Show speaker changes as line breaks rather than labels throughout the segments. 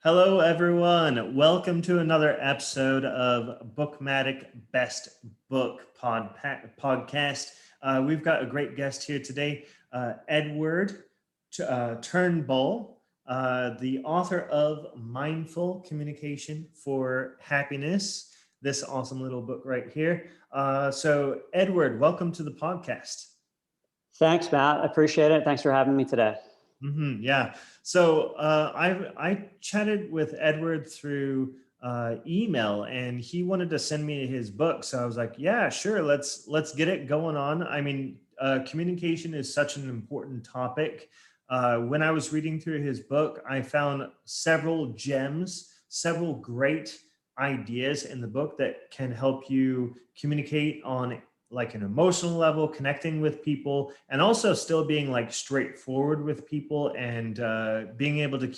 Hello, everyone. Welcome to another episode of Bookmatic Best Book Podcast. We've got a great guest here today, Edward Turnbull, the author of Mindful Communication for Happiness, this awesome little book right here. So, Edward, welcome to the podcast.
Thanks, Matt. I appreciate it. Thanks for having me today.
Yeah. So I chatted with Edward through email, and he wanted to send me his book. So I was like, yeah, sure. Let's get it going on. I mean, communication is such an important topic. When I was reading through his book, I found several gems, several great ideas in the book that can help you communicate on like an emotional level, connecting with people, and also still being like straightforward with people, and being able to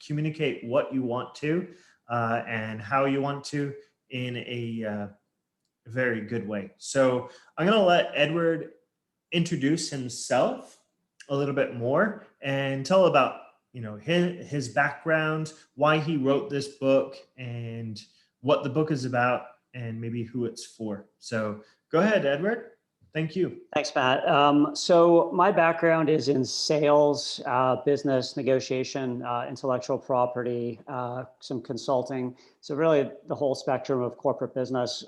communicate what you want to and how you want to in a very good way. So I'm going to let Edward introduce himself a little bit more and tell about his background, why he wrote this book, and what the book is about, and maybe who it's for. So go ahead, Edward. Thank you.
Thanks, Matt. So my background is in sales, business negotiation, intellectual property, some consulting. So really the whole spectrum of corporate business.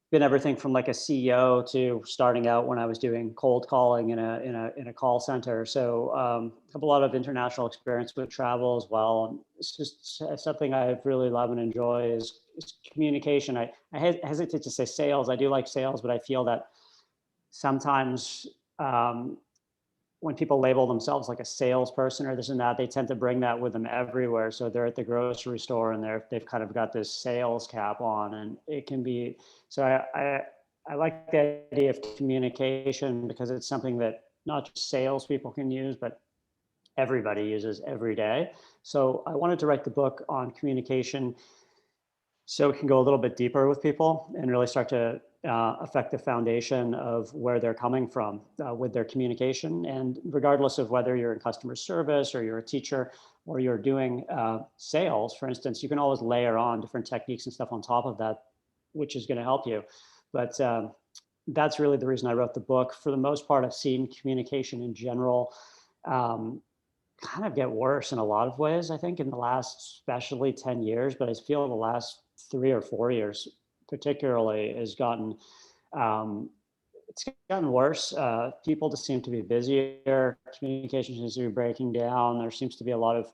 Been everything from like a CEO to starting out when I was doing cold calling in a call center. So have a lot of international experience with travel as well. And it's just something I really love and enjoy is communication. I hesitate to say sales. I do like sales, but I feel that sometimes when people label themselves like a salesperson or this and that, they tend to bring that with them everywhere. So they're at the grocery store and they've kind of got this sales cap on, and it can be, so I like the idea of communication because it's something that not just salespeople can use, but everybody uses every day. So I wanted to write the book on communication so it can go a little bit deeper with people and really start to affect the foundation of where they're coming from with their communication. And regardless of whether you're in customer service or you're a teacher or you're doing sales, for instance, you can always layer on different techniques and stuff on top of that, which is going to help you. But that's really the reason I wrote the book. For the most part, I've seen communication in general kind of get worse in a lot of ways, I think, in the last, especially 10 years, but I feel the last 3 or 4 years particularly has gotten, it's gotten worse. People just seem to be busier, communication seems to be breaking down. There seems to be a lot of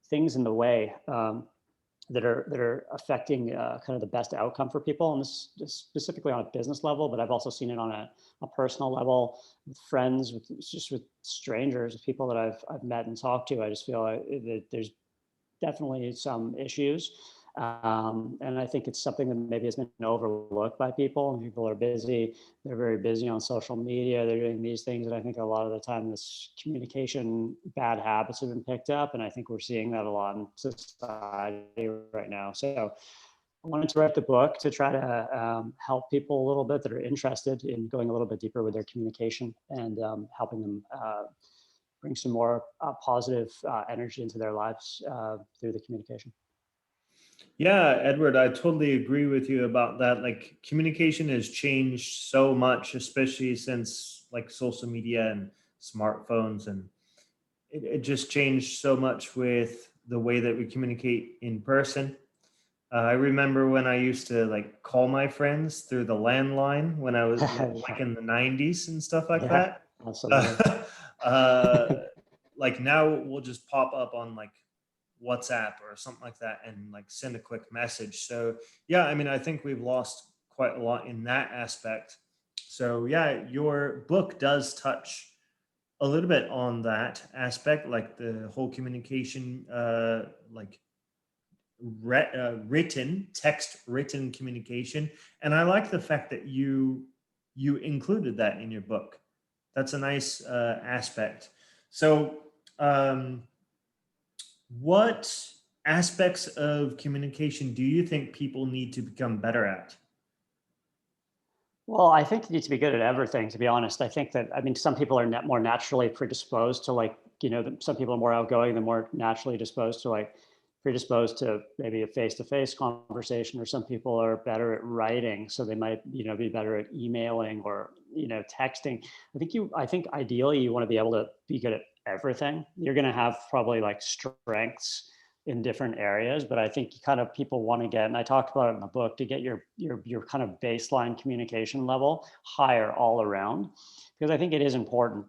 things in the way that are affecting kind of the best outcome for people, and this specifically on a business level, but I've also seen it on a personal level with friends, with strangers, with people that I've met and talked to. I just feel like there's definitely some issues. And I think it's something that maybe has been overlooked by people, and people are busy. They're very busy on social media. They're doing these things. And I think a lot of the time this communication bad habits have been picked up. And I think we're seeing that a lot in society right now. So I wanted to write the book to try to help people a little bit that are interested in going a little bit deeper with their communication and helping them bring some more positive energy into their lives through the communication.
Yeah, Edward, I totally agree with you about that. Like, communication has changed so much, especially since like social media and smartphones, and it just changed so much with the way that we communicate in person. I remember when I used to like call my friends through the landline when I was like in the 90s and stuff like
Yeah,
that.
absolutely.
Uh, like now we'll just pop up on like WhatsApp or something like that and like send a quick message. So yeah, I mean, I think we've lost quite a lot in that aspect. So yeah, your book does touch a little bit on that aspect, like the whole communication, like written communication. And I like the fact that you included that in your book. That's a nice aspect. So what aspects of communication do you think people need to become better at?
Well, I think you need to be good at everything, to be honest. I think that, I mean, some people are more naturally predisposed to like some people are more outgoing, they're more naturally disposed to like predisposed to maybe a face-to-face conversation, or some people are better at writing, so they might, be better at emailing or, texting. I think ideally you want to be able to be good at everything. You're going to have probably like strengths in different areas, but I think kind of people want to get, and I talked about it in the book, to get your kind of baseline communication level higher all around, because I think it is important.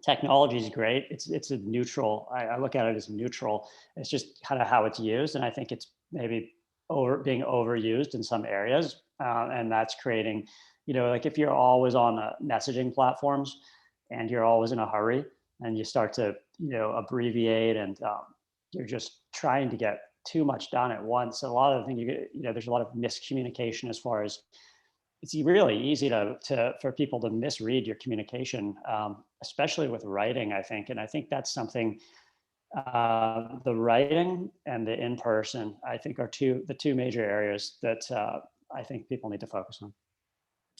Technology is great. It's a neutral. I look at it as neutral. It's just kind of how it's used, and I think it's maybe being overused in some areas, and that's creating, like if you're always on messaging platforms and you're always in a hurry and you start to abbreviate, and you're just trying to get too much done at once. A lot of the things there's a lot of miscommunication as far as it's really easy for people to misread your communication, especially with writing, I think. And I think that's something, the writing and the in-person, I think are the two major areas that I think people need to focus on.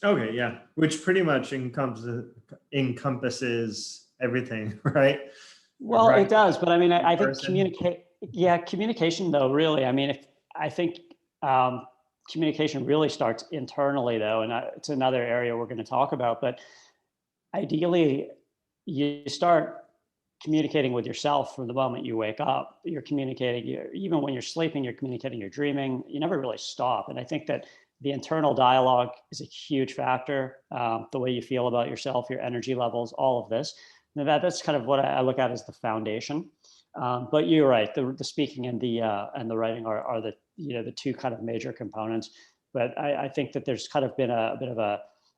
Okay, yeah, which pretty much encompasses everything, right?
Well,
Right.
it does, but I mean, I think
Person.
communication though, really, I mean, I think communication really starts internally though, and it's another area we're going to talk about, but ideally you start communicating with yourself from the moment you wake up. You're communicating, even when you're sleeping, you're communicating, you're dreaming, you never really stop. And I think that the internal dialogue is a huge factor. The way you feel about yourself, your energy levels, all of this. Now that's kind of what I look at as the foundation. But you're right. The speaking and the writing are the two kind of major components. But I think that there's kind of been a bit of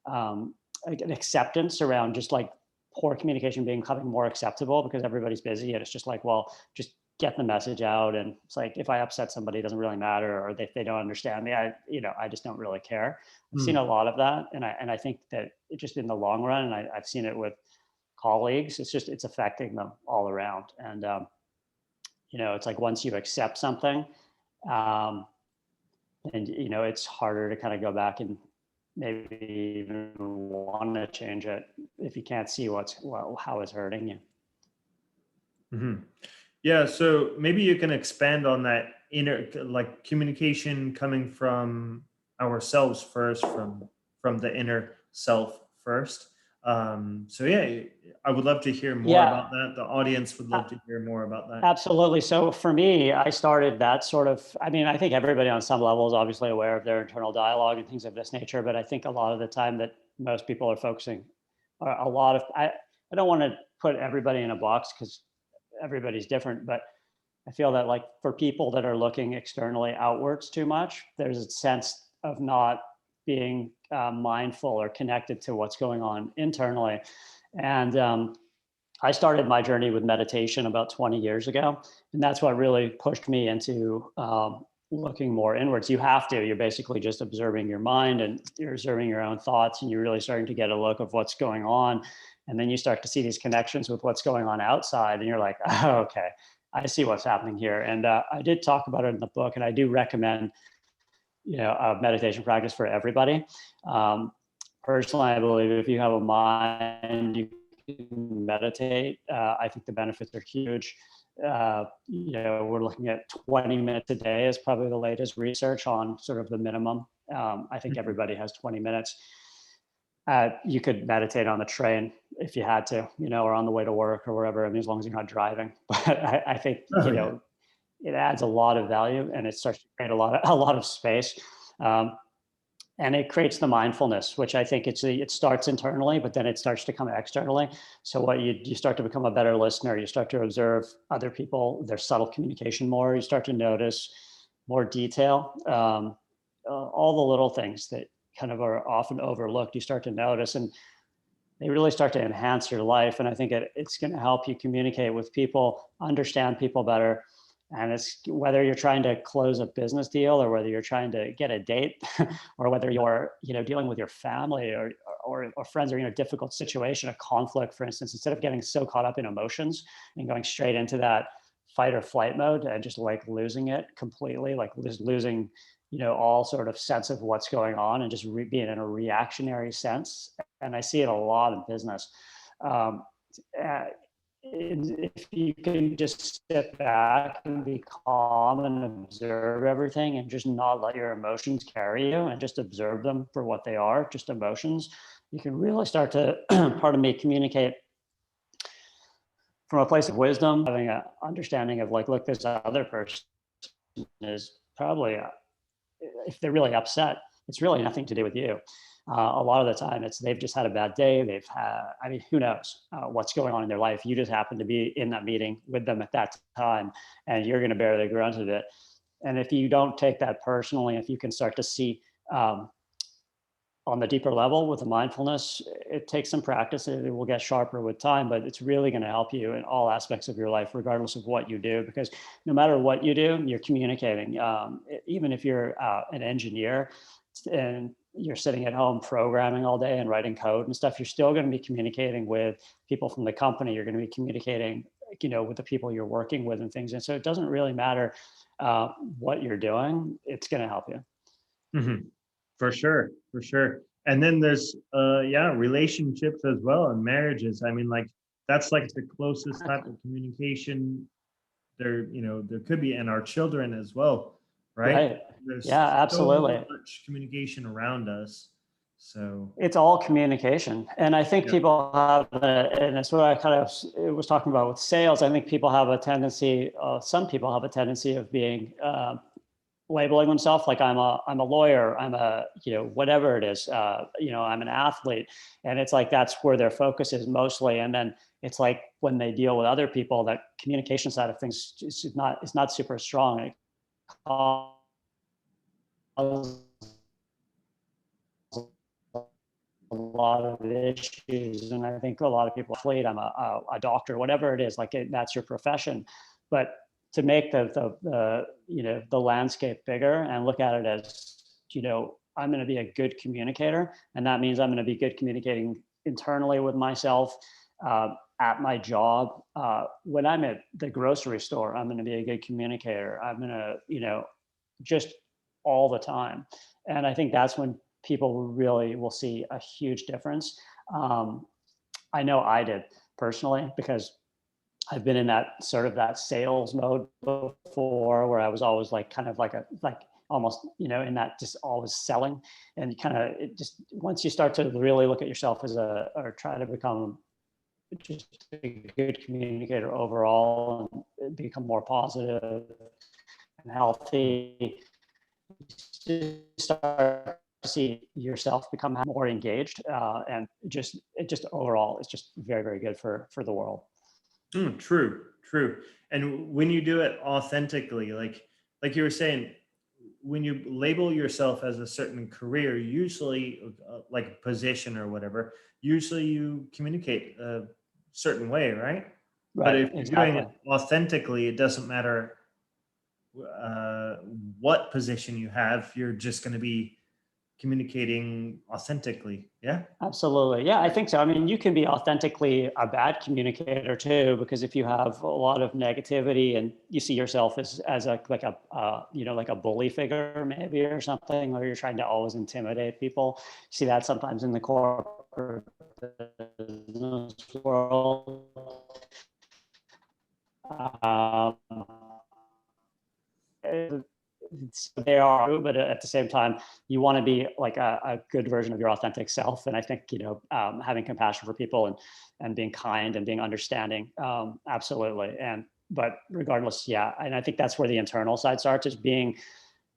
an acceptance around just like poor communication becoming more acceptable because everybody's busy, and it's just like, well, just get the message out. And it's like, if I upset somebody, it doesn't really matter, or if they don't understand me, I just don't really care. I've seen a lot of that, and I think that it just in the long run, and I've seen it with colleagues, it's affecting them all around. And it's like once you accept something, um, and it's harder to kind of go back and maybe even want to change it if you can't see how it's hurting you.
Mhm. Yeah, so maybe you can expand on that inner, like communication coming from ourselves first, from the inner self first. So yeah, I would love to hear more
Yeah,
about that. The audience would love to hear more about that.
absolutely. So for me, I started that sort of, I mean, I think everybody on some level is obviously aware of their internal dialogue and things of this nature, but I think a lot of the time that most people are focusing I don't want to put everybody in a box because everybody's different, but I feel that like for people that are looking externally outwards too much, there's a sense of not being mindful or connected to what's going on internally. And I started my journey with meditation about 20 years ago. And that's what really pushed me into looking more inwards. You have to, you're basically just observing your mind and you're observing your own thoughts, and you're really starting to get a look of what's going on. And then you start to see these connections with what's going on outside. And you're like, oh, okay, I see what's happening here. And I did talk about it in the book, and I do recommend, a meditation practice for everybody. Personally, I believe if you have a mind, you can meditate. I think the benefits are huge. We're looking at 20 minutes a day is probably the latest research on sort of the minimum. I think
Mhm.
everybody has 20 minutes. You could meditate on the train if you had to, or on the way to work or wherever. I mean, as long as you're not driving. But I think,
Oh yeah.
it adds a lot of value, and it starts to create a lot of space. Um, and it creates the mindfulness, which I think it starts internally, but then it starts to come externally. So what you start to become a better listener. You start to observe other people, their subtle communication more. You start to notice more detail, all the little things that kind of are often overlooked. You start to notice, and they really start to enhance your life. And I think it's going to help you communicate with people, understand people better. And it's whether you're trying to close a business deal, or whether you're trying to get a date, or whether you're, dealing with your family or friends, or, difficult situation, a conflict, for instance, instead of getting so caught up in emotions and going straight into that fight or flight mode and just like losing it completely, like just losing, all sort of sense of what's going on, and just being in a reactionary sense. And I see it a lot in business. Um, uh, if you can just sit back and be calm and observe everything and just not let your emotions carry you and just observe them for what they are, just emotions, you can really start to, pardon me, communicate from a place of wisdom, having an understanding of like, look, this other person is probably, if they're really upset, it's really nothing to do with you. A lot of the time it's they've just had a bad day. They've had, I mean, who knows what's going on in their life. You just happen to be in that meeting with them at that time, and you're going to bear the brunt of it. And if you don't take that personally, if you can start to see on the deeper level with the mindfulness, it takes some practice. It will get sharper with time, but it's really going to help you in all aspects of your life, regardless of what you do, because no matter what you do, you're communicating. Even if you're an engineer and you're sitting at home programming all day and writing code and stuff, you're still going to be communicating with people from the company. You're going to be communicating, with the people you're working with and things. And so it doesn't really matter what you're doing. It's going to help you.
Mm-hmm. For sure, for sure. And then there's relationships as well, and marriages. I mean, like that's like the closest type of communication there could be, and our children as well, right?
Right.
There's
Yeah,
so
absolutely.
much communication around us. So
It's all communication. And I think
yeah.
people have, and that's what I kind of was talking about with sales. I think people have a tendency, some people have a tendency of being, labeling themselves like I'm a lawyer, I'm a, whatever it is, I'm an athlete. And it's like, that's where their focus is mostly. And then it's like when they deal with other people, that communication side of things is not super strong. It causes a lot of issues. And I think a lot of people are afraid I'm a doctor, whatever it is, like that's your profession. But to make the landscape bigger and look at it as, I'm going to be a good communicator. And that means I'm going to be good communicating internally with myself, at my job. When I'm at the grocery store, I'm going to be a good communicator. I'm going to, just all the time. And I think that's when people really will see a huge difference. I know I did personally, because I've been in that sort of that sales mode before, where I was always like kind of like almost, in that just always selling. And kind of it just, once you start to really look at yourself or try to become just a good communicator overall and become more positive and healthy, you start to see yourself become more engaged, and it just overall it's just very, very good for the world.
True, true. And when you do it authentically, like you were saying, when you label yourself as a certain career, usually like a position or whatever, usually you communicate a certain way, right? But
Right,
if you're doing
exactly.
it authentically, it doesn't matter what position you have. You're just going to be communicating authentically. Yeah.
Absolutely. Yeah, I think so. I mean, you can be authentically a bad communicator too, because if you have a lot of negativity and you see yourself as like a like a bully figure maybe or something, or you're trying to always intimidate people, you see that sometimes in the corporate business world. Um, they are, but at the same time, you want to be like a good version of your authentic self. And I think, having compassion for people and being kind and being understanding, absolutely. But regardless, yeah. And I think that's where the internal side starts, is being,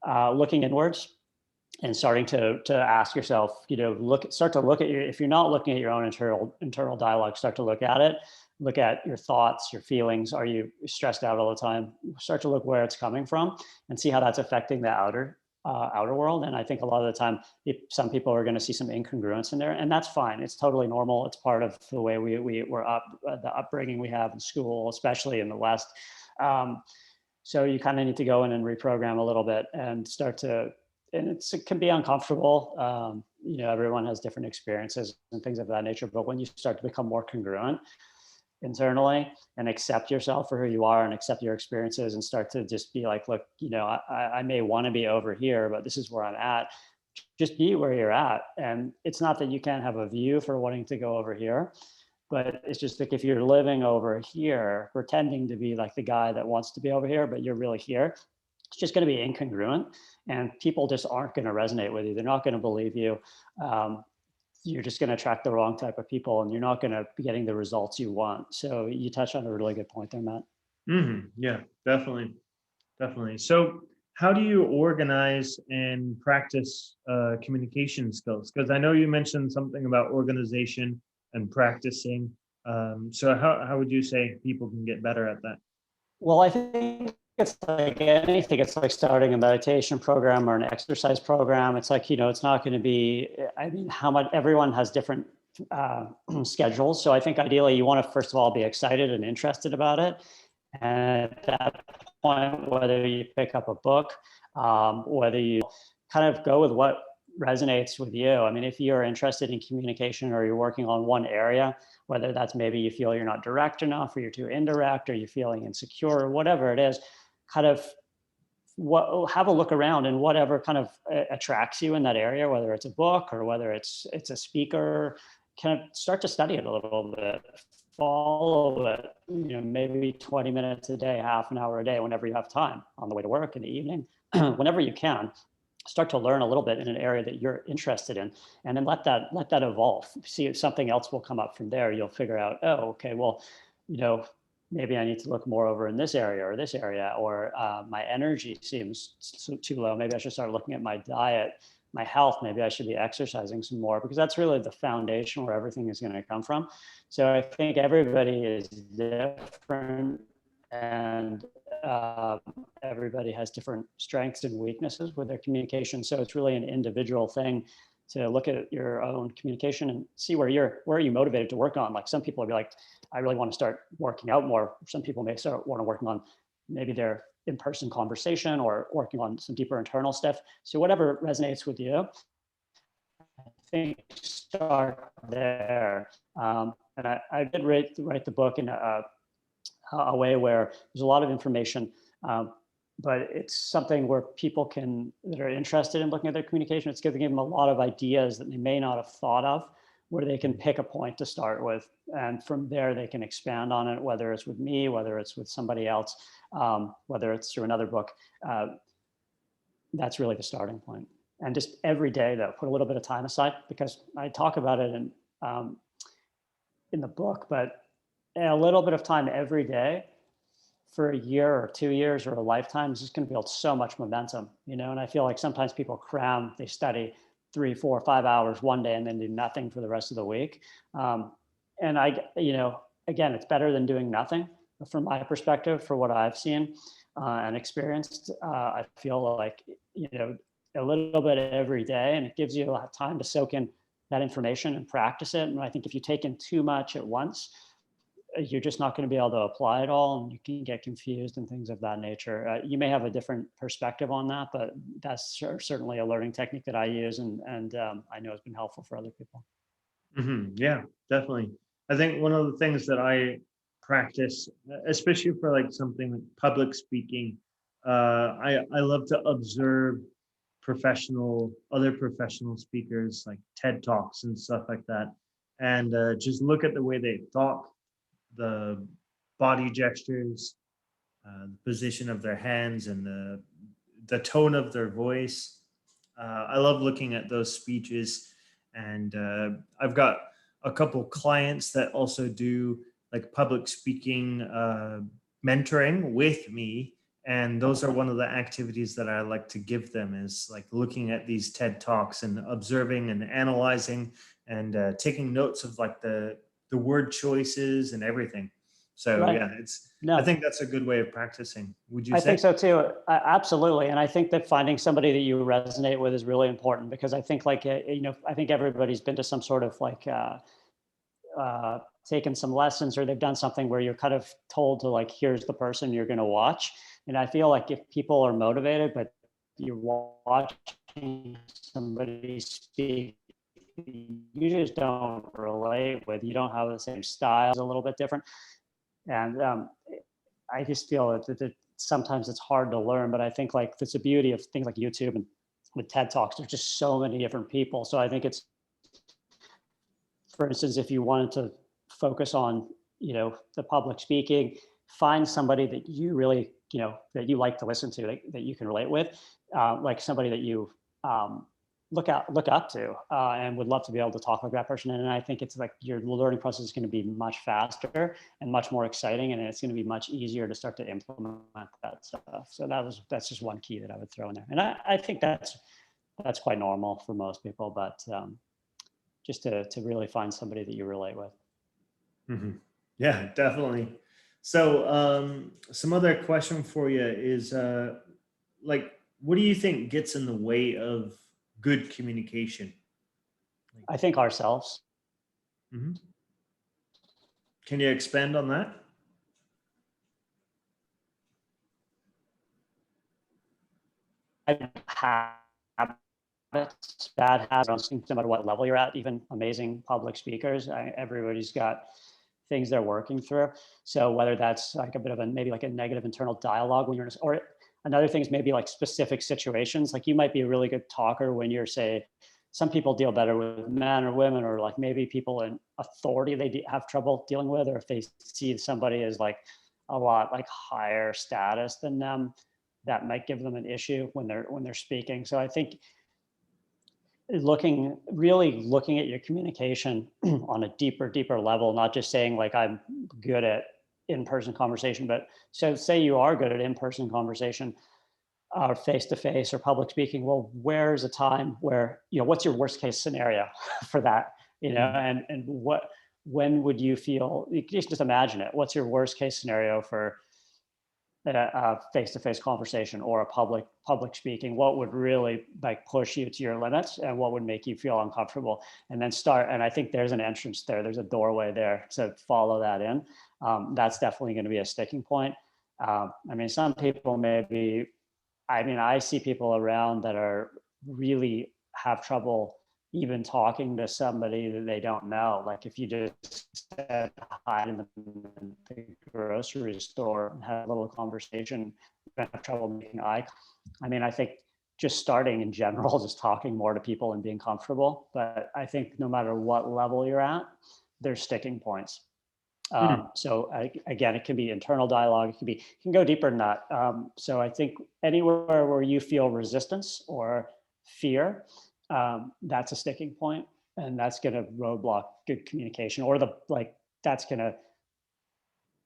looking inwards and starting to ask yourself, start to look at your, if you're not looking at your own internal dialogue, start to look at it, look at your thoughts, your feelings. Are you stressed out all the time? Start to look where it's coming from and see how that's affecting the outer world. And I think a lot of the time, some people are going to see some incongruence in there, and that's fine. It's totally normal. It's part of the way we're up, the upbringing we have in school, especially in the West. So you kind of need to go in and reprogram a little bit and start to, and it can be uncomfortable. Everyone has different experiences and things of that nature. But when you start to become more congruent internally and accept yourself for who you are and accept your experiences and start to just be like, look, I may want to be over here, but this is where I'm at. Just be where you're at. And it's not that you can't have a view for wanting to go over here, But it's just like if you're living over here, pretending to be like the guy that wants to be over here, but you're really here, it's just going to be incongruent, and people just aren't going to resonate with you. They're not going to believe you. You're just going to attract the wrong type of people, and you're not going to be getting the results you want. So you touched on a really good point there, Matt.
Yeah, definitely. Definitely. So, how do you organize and practice communication skills? Because I know you mentioned something about organization and practicing. So, how would you say people can get better at that?
Well, I think it's like anything. It's like starting a meditation program or an exercise program. It's like, it's not going to be, I mean, how much everyone has different schedules. So I think ideally you want to, first of all, be excited and interested about it. And at that point, whether you pick up a book, whether you kind of go with what resonates with you. I mean, if you're interested in communication or you're working on one area, whether that's maybe you feel you're not direct enough or you're too indirect or you're feeling insecure or whatever it is, kind of have a look around and whatever kind of attracts you in that area, whether it's a book or whether it's a speaker, kind of start to study it a little bit, follow it, maybe 20 minutes a day, half an hour a day, whenever you have time on the way to work in the evening, whenever you can. Start to learn a little bit in an area that you're interested in, and then let that evolve. See if something else will come up from there. You'll figure out, oh, okay, well, maybe I need to look more over in this area or this area, or my energy seems too low. Maybe I should start looking at my diet, my health. Maybe I should be exercising some more, because that's really the foundation where everything is going to come from. So I think everybody is different, and everybody has different strengths and weaknesses with their communication. So it's really an individual thing to look at your own communication and see where are you motivated to work on. Like some people will be like, I really want to start working out more. Some people may start working on maybe their in-person conversation or working on some deeper internal stuff. So whatever resonates with you, I think start there. And I did write the book in a way where there's a lot of information, but it's something where people that are interested in looking at their communication, it's going to give them a lot of ideas that they may not have thought of, where they can pick a point to start with. And from there, they can expand on it, whether it's with me, whether it's with somebody else, whether it's through another book. That's really the starting point. And just every day, though, put a little bit of time aside, because I talk about it in the book, but a little bit of time every day for a year or 2 years or a lifetime is just going to build so much momentum, and I feel like sometimes people they study 3, 4, 5 hours one day and then do nothing for the rest of the week. And again, it's better than doing nothing. But from my perspective, for what I've seen and experienced, I feel like, a little bit every day, and it gives you a lot of time to soak in that information and practice it. And I think if you take in too much at once, you're just not going to be able to apply it all, and you can get confused and things of that nature. You may have a different perspective on that, but that's certainly a learning technique that I use, and I know it's been helpful for other people.
Yeah, definitely. I think one of the things that I practice, especially for like something like public speaking, I love to observe other professional speakers, like TED Talks and stuff like that, and just look at the way they talk, the body gestures, the position of their hands, and the tone of their voice. I love looking at those speeches, and I've got a couple clients that also do like public speaking mentoring with me, and those are one of the activities that I like to give them, is like looking at these TED Talks and observing and analyzing and taking notes of like the word choices and everything. So
Right.
yeah, I think that's a good way of practicing. Would you
I
say?
think so too. Absolutely. And I think that finding somebody that you resonate with is really important, because I think I think everybody's been to some sort of like taken some lessons, or they've done something where you're kind of told to like, here's the person you're going to watch. And I feel like if people are motivated, but you're watching somebody speak you just don't relate with, you don't have the same style, it's a little bit different. And I just feel that sometimes it's hard to learn, but I think like that's the beauty of things like YouTube and with TED Talks, there's just so many different people. So I think it's, for instance, if you wanted to focus on, the public speaking. Find somebody that you really, that you like to listen to, that you can relate with, like somebody that you look up to, and would love to be able to talk like that person. And I think it's like your learning process is going to be much faster and much more exciting, and it's going to be much easier to start to implement that stuff. So that's just one key that I would throw in there. And I think that's quite normal for most people, but just to really find somebody that you relate with.
Hmm. Yeah, definitely. So, some other question for you is, like, what do you think gets in the way of good communication? Like,
I think ourselves.
mhm. Can you expand on that?
Habits, bad habits, no matter what level you're at, even amazing public speakers, everybody's got things they're working through. So whether that's like a bit of maybe like a negative internal dialogue when you're, or another thing is maybe like specific situations. Like you might be a really good talker when you're, say, some people deal better with men or women, or like maybe people in authority they have trouble dealing with, or if they see somebody as like a lot like higher status than them, that might give them an issue when they're speaking. So I think really looking at your communication on a deeper level, not just saying like I'm good at in-person conversation, but so say you are good at in-person conversation, or face-to-face or public speaking. Well, where's a time where, what's your worst case scenario for that,
Mm.
and when would you feel, you just imagine it. What's your worst case scenario for a face-to-face conversation or a public speaking? What would really like push you to your limits, and what would make you feel uncomfortable? And then start. And I think there's an entrance there. There's a doorway there to follow that in. That's definitely going to be a sticking point. I mean, some people maybe. I mean, I see people around that are really have trouble even talking to somebody that they don't know. Like if you just said hi in the grocery store and had a little conversation, you have trouble making eye. I mean, I think just starting in general, just talking more to people and being comfortable. But I think no matter what level you're at, there's sticking points.
Mm.
So again, it can be internal dialogue. It can go deeper than that. So I think anywhere where you feel resistance or fear, that's a sticking point, and that's going to roadblock good communication, or that's going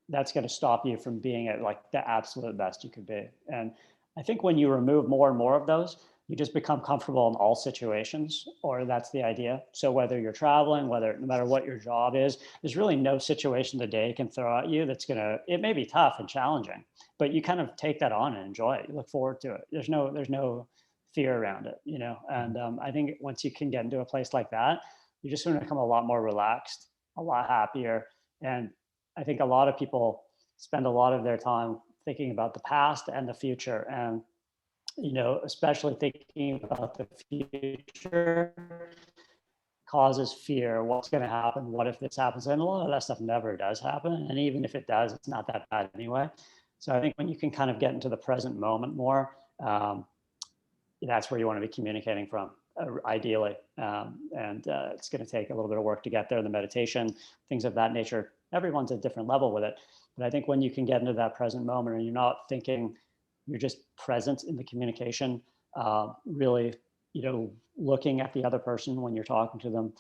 to stop you from being at like the absolute best you could be. And I think when you remove more and more of those, you just become comfortable in all situations, or that's the idea. So whether you're traveling, no matter what your job is, there's really no situation the day can throw at you it may be tough and challenging, but you kind of take that on and enjoy it. You look forward to it. There's no fear around it, And I think once you can get into a place like that, you're just going to become a lot more relaxed, a lot happier. And I think a lot of people spend a lot of their time thinking about the past and the future. And especially thinking about the future causes fear. What's going to happen? What if this happens? And a lot of that stuff never does happen. And even if it does, it's not that bad anyway. So I think when you can kind of get into the present moment more, that's where you want to be communicating from, ideally. And it's going to take a little bit of work to get there, the meditation, things of that nature. Everyone's at a different level with it. But I think when you can get into that present moment and you're not thinking, you're just present in the communication, really, looking at the other person when you're talking to them,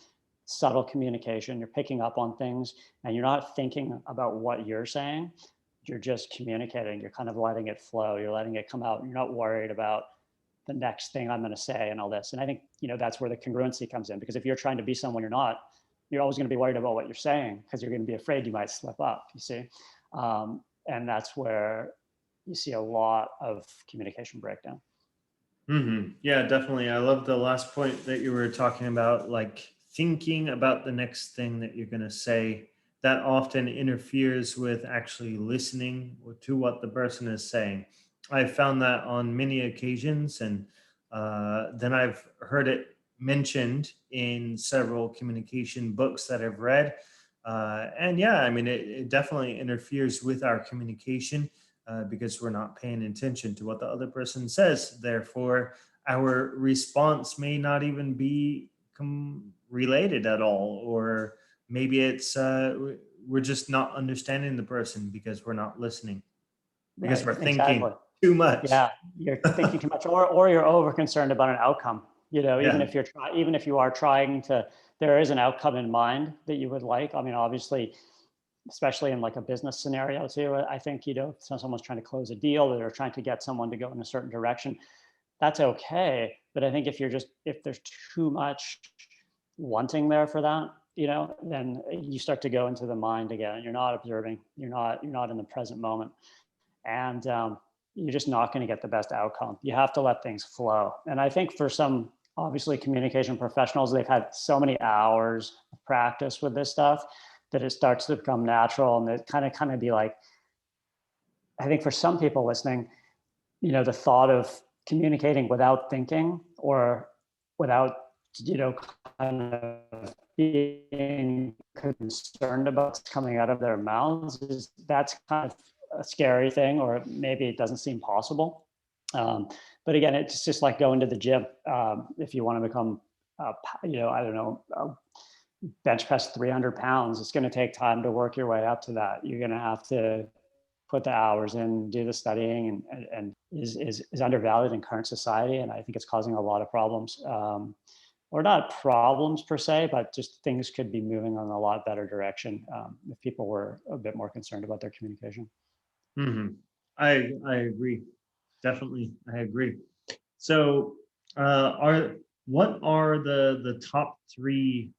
subtle communication, you're picking up on things, and you're not thinking about what you're saying. You're just communicating. You're kind of letting it flow. You're letting it come out. You're not worried about the next thing I'm going to say and all this. And I think, that's where the congruency comes in, because if you're trying to be someone you're not, you're always going to be worried about what you're saying, because you're going to be afraid you might slip up, you see? And that's where you see a lot of communication breakdown.
Hmm. Yeah, definitely. I love the last point that you were talking about, like thinking about the next thing that you're going to say. That often interferes with actually listening to what the person is saying. I've found that on many occasions, and then I've heard it mentioned in several communication books that I've read. And yeah, I mean, it definitely interferes with our communication, because we're not paying attention to what the other person says. Therefore, our response may not even be related at all, or maybe it's we're just not understanding the person because we're not listening, because
Right,
we're thinking
exactly.
too much.
Yeah, you're thinking too much, or you're over concerned about an outcome. You know, even
Yeah.
if even if you are trying to, there is an outcome in mind that you would like. I mean, obviously, especially in like a business scenario too. I think, you know, if someone's trying to close a deal or they're trying to get someone to go in a certain direction, that's okay. But I think if there's too much wanting there for that, you know, then you start to go into the mind again. You're not observing. You're not in the present moment, and you're just not going to get the best outcome. You have to let things flow. And I think for some, obviously, communication professionals, they've had so many hours of practice with this stuff that it starts to become natural, and it kind of be like, I think for some people listening, you know, the thought of communicating without thinking or without, you know, kind of being concerned about what's coming out of their mouths, that's kind of a scary thing, or maybe it doesn't seem possible. But again, it's just like going to the gym. If you want to become, you know, I don't know, bench press 300 pounds, it's going to take time to work your way up to that. You're going to have to put the hours in, do the studying, and is undervalued in current society. And I think it's causing a lot of problems, or not problems per se, but just things could be moving in a lot better direction if people were a bit more concerned about their communication.
Hmm. I agree. Definitely, I agree. So, are what are the top three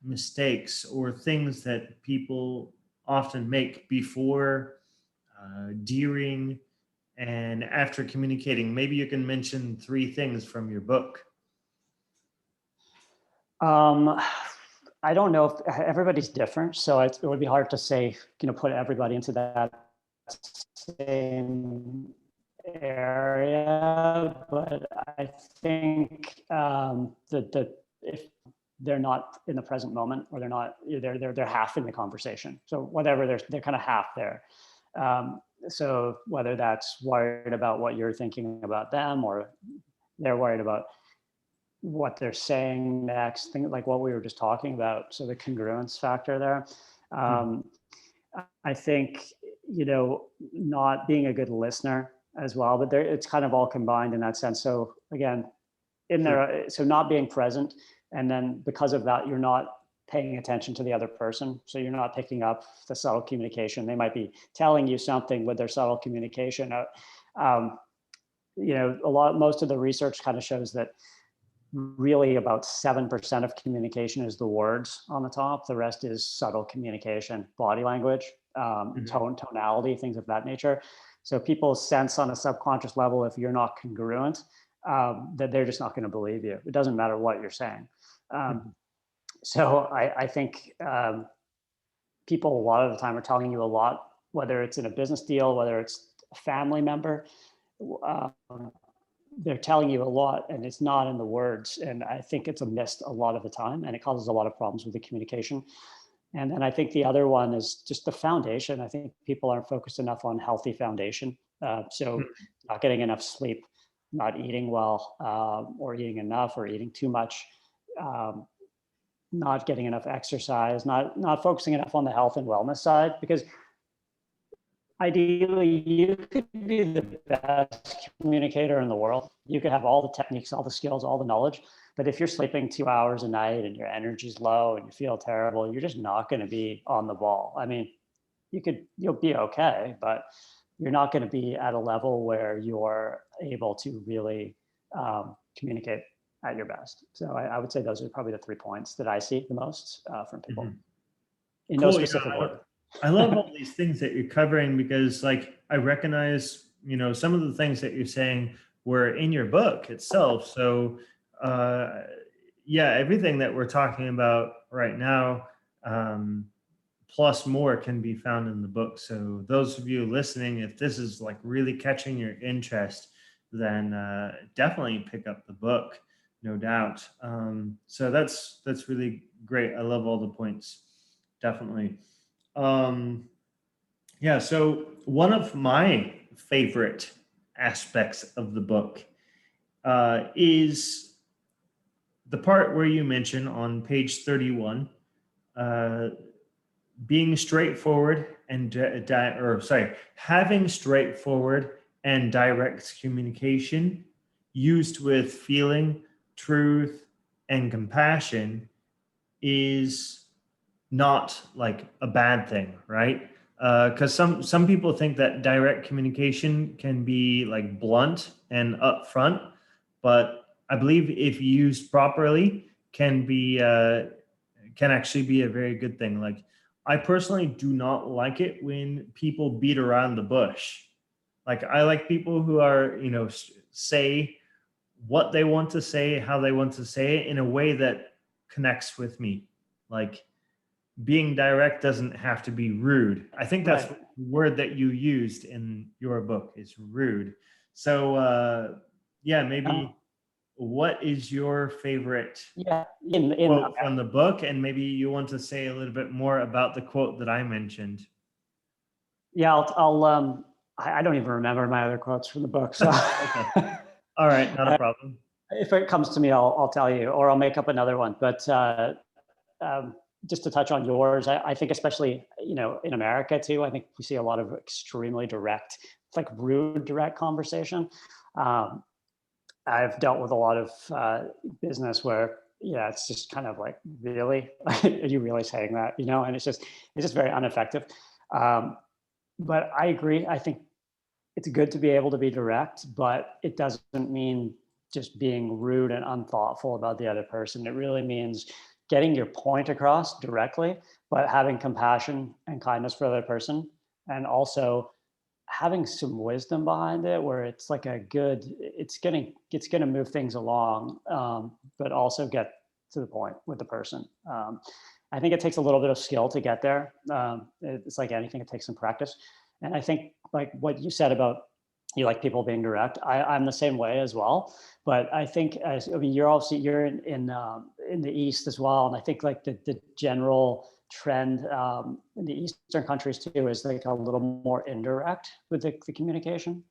mistakes or things that people often make before, during, and after communicating? Maybe you can mention three things from your book.
Um, I don't know if everybody's different, so it would be hard to say, you know, put everybody into that same area. But I think the if they're not in the present moment, or they're half in the conversation. So whatever, they're kind of half there. So whether that's worried about what you're thinking about them, or they're worried about what they're saying next, thing like what we were just talking about. So the congruence factor there.
Hmm.
Um, I think, you know, not being a good listener as well, but it's kind of all combined in that sense. So again, in
True.
there, so not being present, and then because of that, you're not paying attention to the other person. So you're not picking up the subtle communication. They might be telling you something with their subtle communication. Um, you know, most of the research kind of shows that really about 7% of communication is the words on the top. The rest is subtle communication, body language,
Hmm.
tonality, things of that nature. So people sense on a subconscious level, if you're not congruent, that they're just not going to believe you. It doesn't matter what you're saying. Um,
Hmm.
so I think people a lot of the time are telling you a lot, whether it's in a business deal, whether it's a family member. Um, they're telling you a lot, and it's not in the words. And I think it's a missed a lot of the time, and it causes a lot of problems with the communication. And then I think the other one is just the foundation. I think people aren't focused enough on healthy foundation. So not getting enough sleep, not eating well, or eating enough, or eating too much, um, not getting enough exercise, not focusing enough on the health and wellness side, because ideally you could be the best communicator in the world. You could have all the techniques, all the skills, all the knowledge, but if you're sleeping 2 hours a night and your energy's low and you feel terrible, you're just not going to be on the ball. I mean, you'll be okay, but you're not going to be at a level where you're able to really communicate at your best. So I would say those are probably the 3 points that I see the most from people,
Hmm.
in no
Cool. Yeah,
specific order.
I love all these things that you're covering because, like, I recognize, some of the things that you're saying were in your book itself. So, uh, yeah, everything that we're talking about right now, um, plus more, can be found in the book. So, those of you listening, if this is like really catching your interest, then definitely pick up the book, no doubt. So that's really great. I love all the points. Definitely. Um, yeah, so one of my favorite aspects of the book is the part where you mention on page 31, being straightforward and having straightforward and direct communication used with feeling, truth, and compassion is not like a bad thing, right? Because some people think that direct communication can be like blunt and upfront, but I believe if used properly, can actually be a very good thing. Like I personally do not like it when people beat around the bush. Like I like people who are, say what they want to say, how they want to say it in a way that connects with me. Like being direct doesn't have to be rude. I think that's
Right.
the word that you used in your book is rude. So yeah, maybe what is your favorite
Yeah.
quote from the book? And maybe you want to say a little bit more about the quote that I mentioned.
Yeah, I don't even remember my other quotes from the book. So
Okay. All right. Not a problem.
if it comes to me, I'll tell you, or I'll make up another one. But just to touch on yours, I think especially, in America too, I think we see a lot of extremely direct, like rude, direct conversation. I've dealt with a lot of business where, yeah, it's just kind of like, really, are you really saying that? And it's just very ineffective. But I agree. I think it's good to be able to be direct, but it doesn't mean just being rude and unthoughtful about the other person. It really means getting your point across directly, but having compassion and kindness for the other person, and also having some wisdom behind it, where it's like it's gonna move things along, but also get to the point with the person. I think it takes a little bit of skill to get there. It's like anything; it takes some practice. And I think, like what you said about you like people being direct, I'm the same way as well. But I think, you're in the East as well, and I think like the general trend in the Eastern countries too is like a little more indirect with the communication,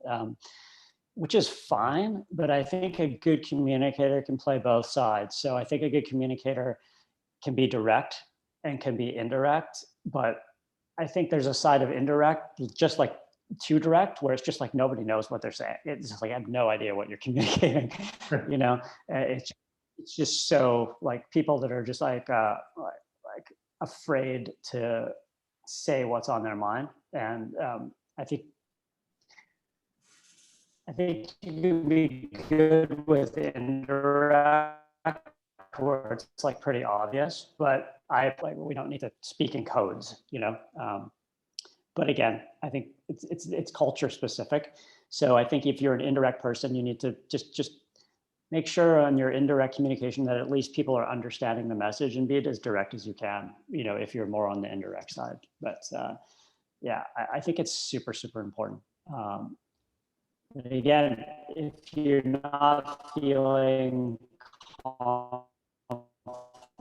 which is fine. But I think a good communicator can play both sides. So I think a good communicator can be direct and can be indirect, but I think there's a side of indirect, just like too direct, where it's just like nobody knows what they're saying. It's just like I have no idea what you're communicating. you know, it's just so like people that are just like afraid to say what's on their mind, and I think you can be good with indirect, where it's like pretty obvious, but we don't need to speak in codes. But again, I think it's culture specific. So I think if you're an indirect person, you need to just make sure on your indirect communication that at least people are understanding the message, and be it as direct as you can, if you're more on the indirect side. But yeah, I think it's super, super important. And again, if you're not feeling confident,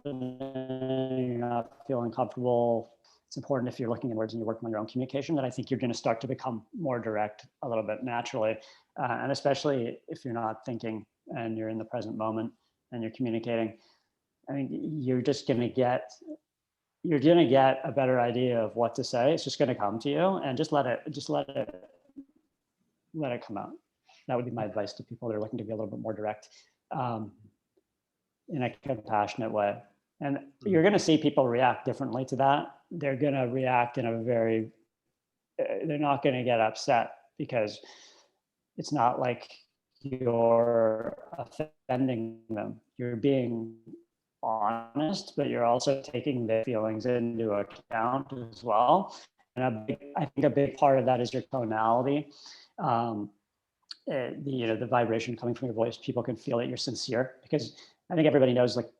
you're not feeling comfortable, it's important, if you're looking inwards and you're working on your own communication, that I think you're going to start to become more direct a little bit naturally. And especially if you're not thinking and you're in the present moment and you're communicating, I mean, you're going to get a better idea of what to say. It's just going to come to you, and just let it come out. That would be my advice to people that are looking to be a little bit more direct, in a compassionate way. And you're going to see people react differently to that. They're going to react in they're not going to get upset, because it's not like you're offending them. You're being honest, but you're also taking their feelings into account as well. And I think a big part of that is your tonality. The vibration coming from your voice, people can feel that you're sincere, because I think everybody knows, like,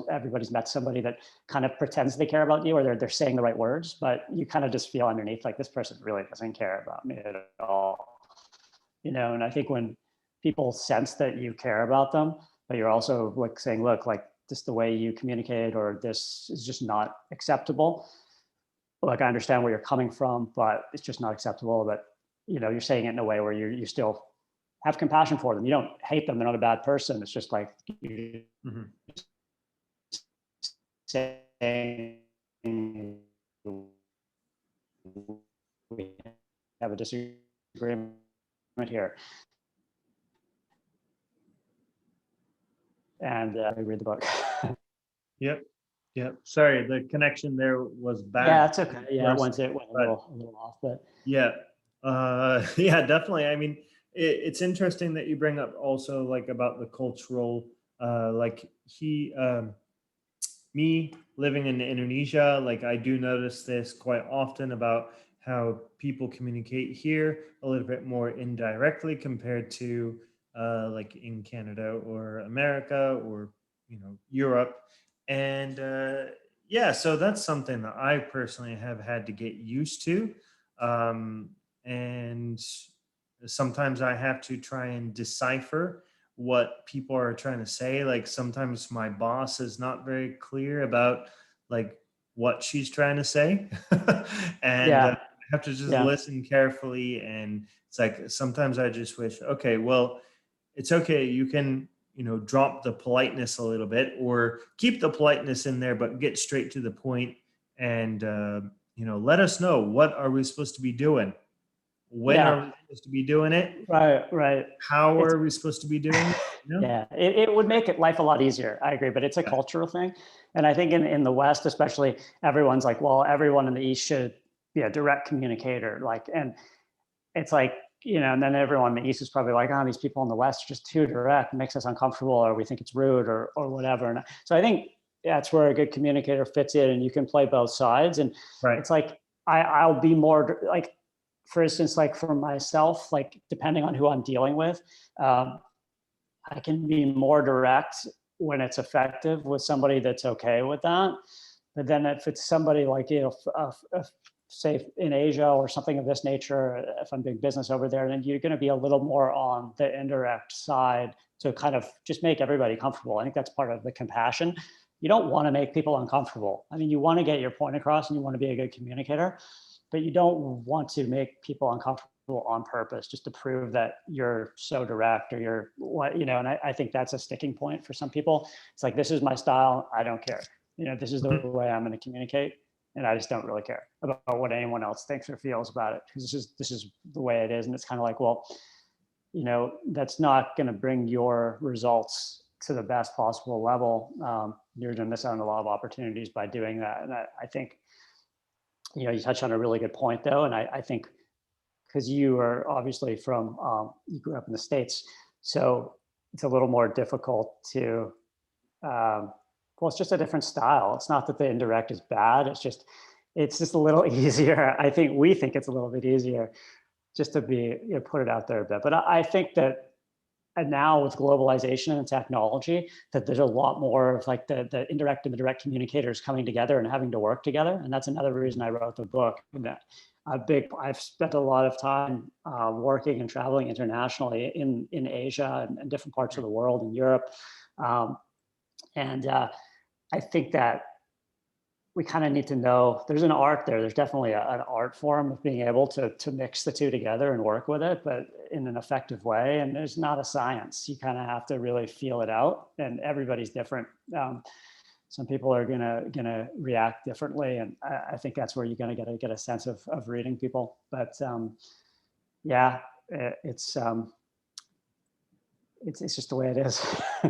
everybody's met somebody that kind of pretends they care about you, or they're saying the right words, but you kind of just feel underneath, like, this person really doesn't care about me at all. And I think when people sense that you care about them, but you're also like saying, look, like, this, the way you communicate, or this is just not acceptable. Like, I understand where you're coming from, but it's just not acceptable. But you're saying it in a way where you still have compassion for them. You don't hate them; they're not a bad person. It's just like you saying we have a disagreement here. And we read the book.
Yep. Yep. Sorry, the connection there was bad.
Yeah, that's okay. Yeah,
first,
once it went a little off, but
yeah. Yeah, definitely. I mean, it's interesting that you bring up also like about the cultural, like me living in Indonesia, like I do notice this quite often about how people communicate here a little bit more indirectly compared to like in Canada or America or Europe. And yeah, so that's something that I personally have had to get used to. And sometimes I have to try and decipher what people are trying to say. Like sometimes my boss is not very clear about like what she's trying to say. And
yeah,
I have to just
yeah,
listen carefully. And it's like sometimes I just wish, okay, well, it's okay. You can, drop the politeness a little bit or keep the politeness in there, but get straight to the point and, let us know, what are we supposed to be doing? When are
yeah.
we supposed to be doing it?
Right, right.
How
It's
are we supposed to be doing it?
yeah, it would make it life a lot easier. I agree, but it's a
Yeah.
cultural thing. And I think in the West, especially, everyone's like, well, everyone in the East should be a direct communicator. Like, and it's like, and then everyone in the East is probably like, oh, these people in the West are just too direct, it makes us uncomfortable, or we think it's rude or whatever. And so I think that's where a good communicator fits in, and you can play both sides. And
Right.
it's like, I'll be more like, for instance, like for myself, like depending on who I'm dealing with, I can be more direct when it's effective with somebody that's okay with that. But then if it's somebody like, say in Asia or something of this nature, if I'm doing business over there, then you're going to be a little more on the indirect side to kind of just make everybody comfortable. I think that's part of the compassion. You don't want to make people uncomfortable. I mean, you want to get your point across and you want to be a good communicator, but you don't want to make people uncomfortable on purpose just to prove that you're so direct or you're what, and I think that's a sticking point for some people. It's like, this is my style, I don't care. This is the
Mhm.
way I'm going to communicate, and I just don't really care about what anyone else thinks or feels about it, because this is the way it is. And it's kind of like, well, that's not going to bring your results to the best possible level. You're going to miss out on a lot of opportunities by doing that. And I think, you touch on a really good point though. And I think, because you are obviously from, you grew up in the States, so it's a little more difficult to, well, it's just a different style. It's not that the indirect is bad. It's just a little easier. I think we think it's a little bit easier just to be, put it out there a bit. But I think that, and now with globalization and technology, that there's a lot more of like the indirect and the direct communicators coming together and having to work together. And that's another reason I wrote the book. And that I've spent a lot of time working and traveling internationally in Asia and different parts of the world, in Europe. And I think that we kind of need to know there's an art there. There's definitely an art form of being able to mix the two together and work with it, but in an effective way. And there's not a science. You kind of have to really feel it out, and everybody's different. Some people are gonna react differently, and I think that's where you're gonna get a sense of reading people. But yeah, it's just the way it is.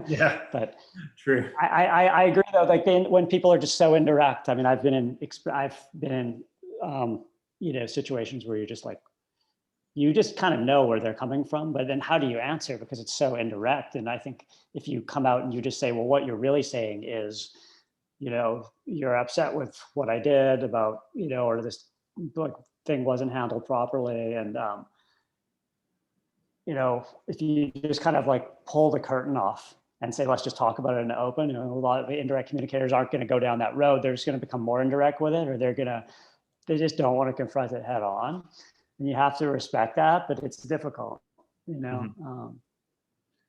Yeah.
But
True.
I agree though. Like when people are just so indirect. I mean, I've been in situations where you're just like, you just kind of know where they're coming from, but then how do you answer, because it's so indirect? And I think if you come out and you just say, well, what you're really saying is, you're upset with what I did about, or this like thing wasn't handled properly, and if you just kind of like pull the curtain off and say, let's just talk about it in the open, a lot of the indirect communicators aren't going to go down that road. They're just going to become more indirect with it, or they just don't want to confront it head on. And you have to respect that, but it's difficult,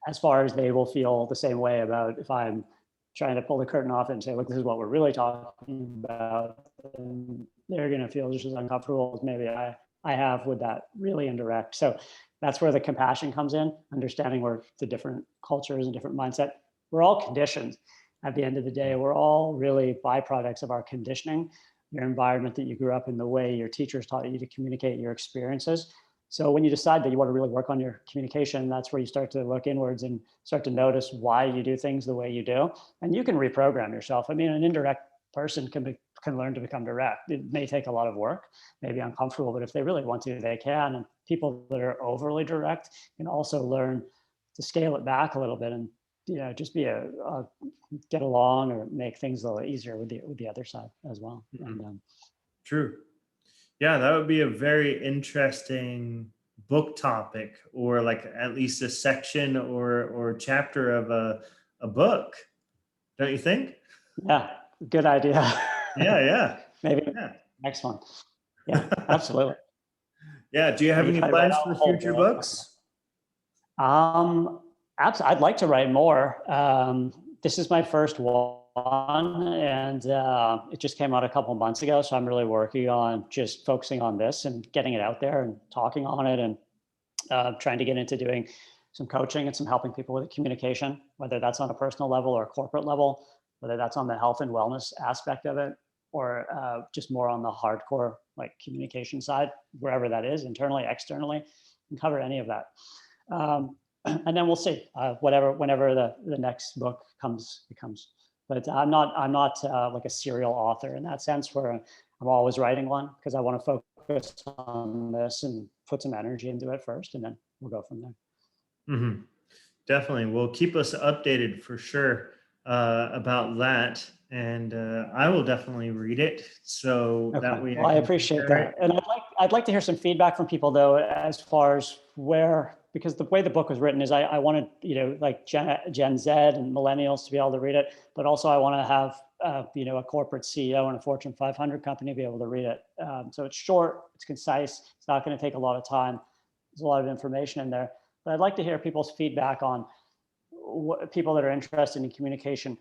as far as they will feel the same way about if I'm trying to pull the curtain off and say, look, this is what we're really talking about. And they're going to feel just as uncomfortable as maybe I have with that really indirect. So that's where the compassion comes in, understanding where the different cultures and different mindset. We're all conditioned. At the end of the day, we're all really byproducts of our conditioning. your environment that you grew up in, the way your teachers taught you to communicate your experiences. So when you decide that you want to really work on your communication, that's where you start to look inwards and start to notice why you do things the way you do. And you can reprogram yourself. I mean, an indirect person can learn to become direct. It may take a lot of work, maybe uncomfortable, but if they really want to, they can. And people that are overly direct can also learn to scale it back a little bit and just be a get along or make things a little easier with the other side as well.
Mhm.
And
True. Yeah, that would be a very interesting book topic, or like at least a section or chapter of a book, don't you think?
yeah, good idea.
Yeah, yeah,
Maybe
yeah.
next one. Yeah, absolutely.
Yeah. Do you have
Maybe
any
if I write
plans
out
for
a whole
future
book.
books?
I'd like to write more. This is my first one, and it just came out a couple months ago. So I'm really working on just focusing on this and getting it out there and talking on it, and trying to get into doing some coaching and some helping people with communication, whether that's on a personal level or a corporate level, whether that's on the health and wellness aspect of it, or just more on the hardcore like communication side, wherever that is, internally, externally, and cover any of that. And then we'll see whenever the next book becomes. But I'm not like a serial author in that sense, where I'm always writing one, because I want to focus on this and put some energy into it first, and then we'll go from there.
Hmm. Definitely. Well, keep us updated for sure about that. And I will definitely read it so that
Okay.
way I
Well, I
can
appreciate
compare
that,
it.
and I'd like to hear some feedback from people though, as far as where, because the way the book was written is I wanted like Gen Z and millennials to be able to read it, but also I want to have a corporate CEO in a Fortune 500 company be able to read it. So it's short, it's concise, it's not going to take a lot of time. There's a lot of information in there, but I'd like to hear people's feedback on people that are interested in communication,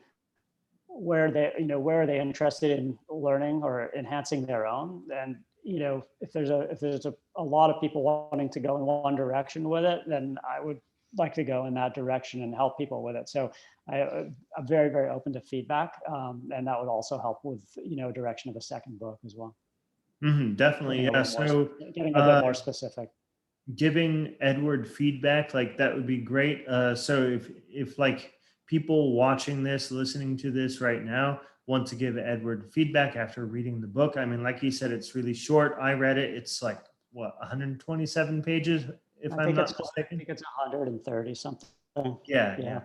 where are they interested in learning or enhancing their own. And if there's a lot of people wanting to go in one direction with it, then I would like to go in that direction and help people with it. So I'm very, very open to feedback, and that would also help with direction of the second book as well,
Definitely. Yeah. So
getting a bit
uh,
more specific.
giving Edward feedback, like that would be great. So if like people watching this, listening to this right now, want to give Edward feedback after reading the book, I mean, like he said, it's really short. I read it. It's like what, 127 pages, if
I
I'm
think
not
it's I
mistaken.
think it's 130 something.
Yeah,
Yeah,
yeah.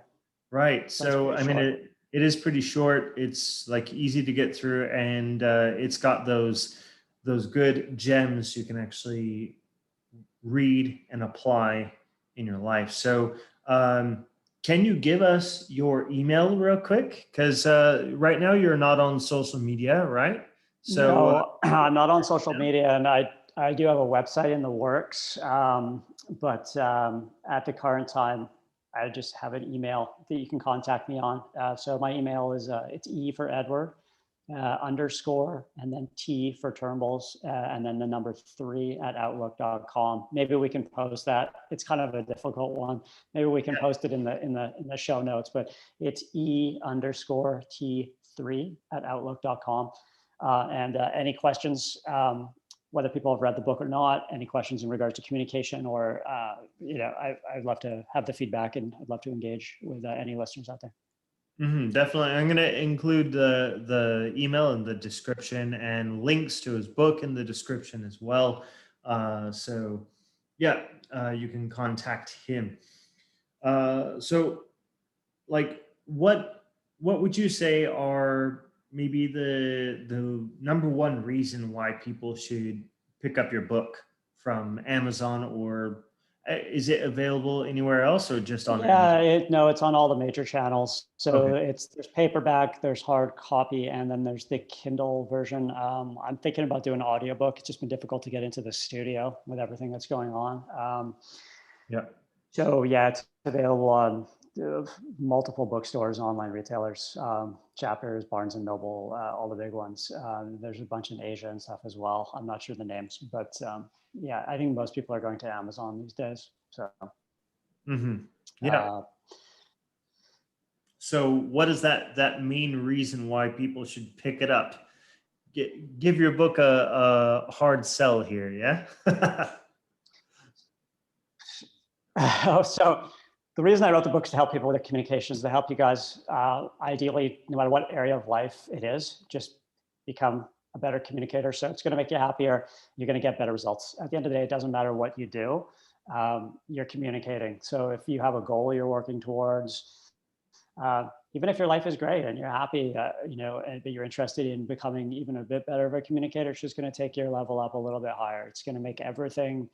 Right.
so it's
So
pretty
I mean,
short.
it is pretty short. It's like easy to get through, and it's got those good gems you can actually read and apply in your life. So, can you give us your email real quick? Because right now you're not on social media, right? So,
No, I'm not on social media, and I do have a website in the works, but at the current time, I just have an email that you can contact me on. So my email is it's E for Edward, underscore, and then T for Turnbulls, and then the number 3 at outlook.com. Maybe we can post that. It's kind of a difficult one. Maybe we can post it in the show notes, but it's E underscore T3 at outlook.com. And any questions, whether people have read the book or not, any questions in regards to communication, or I'd love to have the feedback, and I'd love to engage with any listeners out there.
definitely, I'm going to include the email in the description and links to his book in the description as well. So, yeah, you can contact him. So, like, what would you say are maybe the number one reason why people should pick up your book from Amazon, or is it available anywhere else or just on
Yeah,
Amazon?
no, it's on all the major channels. So
Okay.
there's paperback, there's hard copy, and then there's the Kindle version. I'm thinking about doing an audiobook. It's just been difficult to get into the studio with everything that's going on.
Yeah.
So yeah, it's available on multiple bookstores, online retailers, Chapters, Barnes and Noble, all the big ones. There's a bunch in Asia and stuff as well. I'm not sure the names, but yeah, I think most people are going to Amazon these days. So
hmm Yeah.
uh,
So what is that main reason why people should pick it up? give your book a hard sell here. Yeah.
So the reason I wrote the book is to help people with their communications, to help you guys, ideally, no matter what area of life it is, just become a better communicator. So it's going to make you happier. You're going to get better results. At the end of the day, it doesn't matter what you do. You're communicating. So if you have a goal you're working towards, even if your life is great and you're happy, but you're interested in becoming even a bit better of a communicator, it's just going to take your level up a little bit higher. It's going to make everything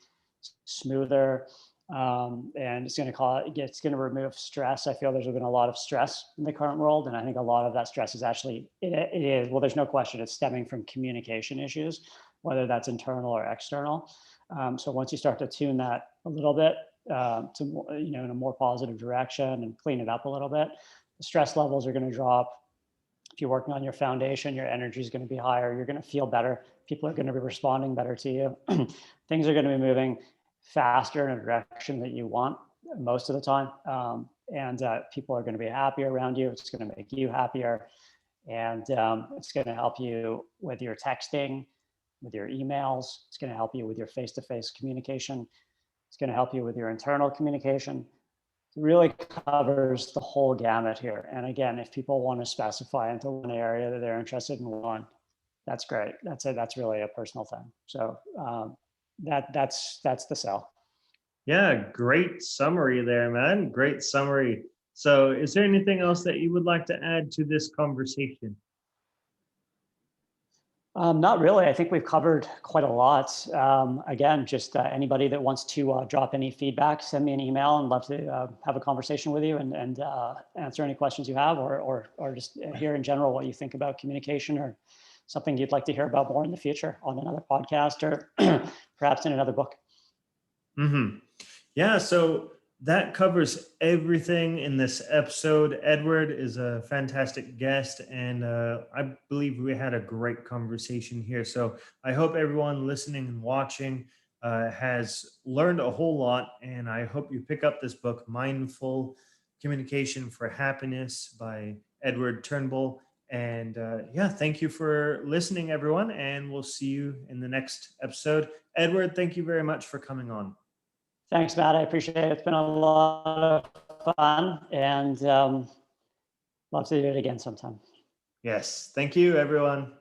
smoother. And it's going to remove stress. I feel there's been a lot of stress in the current world. And I think a lot of that stress is actually, well, there's no question it's stemming from communication issues, whether that's internal or external. So once you start to tune that a little bit to, in a more positive direction and clean it up a little bit, the stress levels are going to drop. If you're working on your foundation, your energy is going to be higher. You're going to feel better. People are going to be responding better to you. Things are going to be moving faster in a direction that you want most of the time. And people are going to be happier around you. It's going to make you happier. And it's going to help you with your texting, with your emails. It's going to help you with your face-to-face communication. It's going to help you with your internal communication. It really covers the whole gamut here. And again, if people want to specify into one area that they're interested in one, that's great. That's really a personal thing. So that's the sell.
Yeah, great summary there, man. Great summary. So is there anything else that you would like to add to this conversation?
Not really. I think we've covered quite a lot. Again, just anybody that wants to drop any feedback, send me an email, and love to have a conversation with you and answer any questions you have, or just hear in general what you think about communication, or something you'd like to hear about more in the future on another podcast, or perhaps in another book.
Mm-hmm. Yeah, so that covers everything in this episode. Edward is a fantastic guest, and I believe we had a great conversation here. So I hope everyone listening and watching has learned a whole lot, and I hope you pick up this book, Mindful Communication for Happiness by Edward Turnbull. And thank you for listening, everyone, and we'll see you in the next episode. Edward, thank you very much for coming on.
Thanks, Matt. I appreciate it. It's been a lot of fun, and love to do it again sometime.
Yes. Thank you, everyone.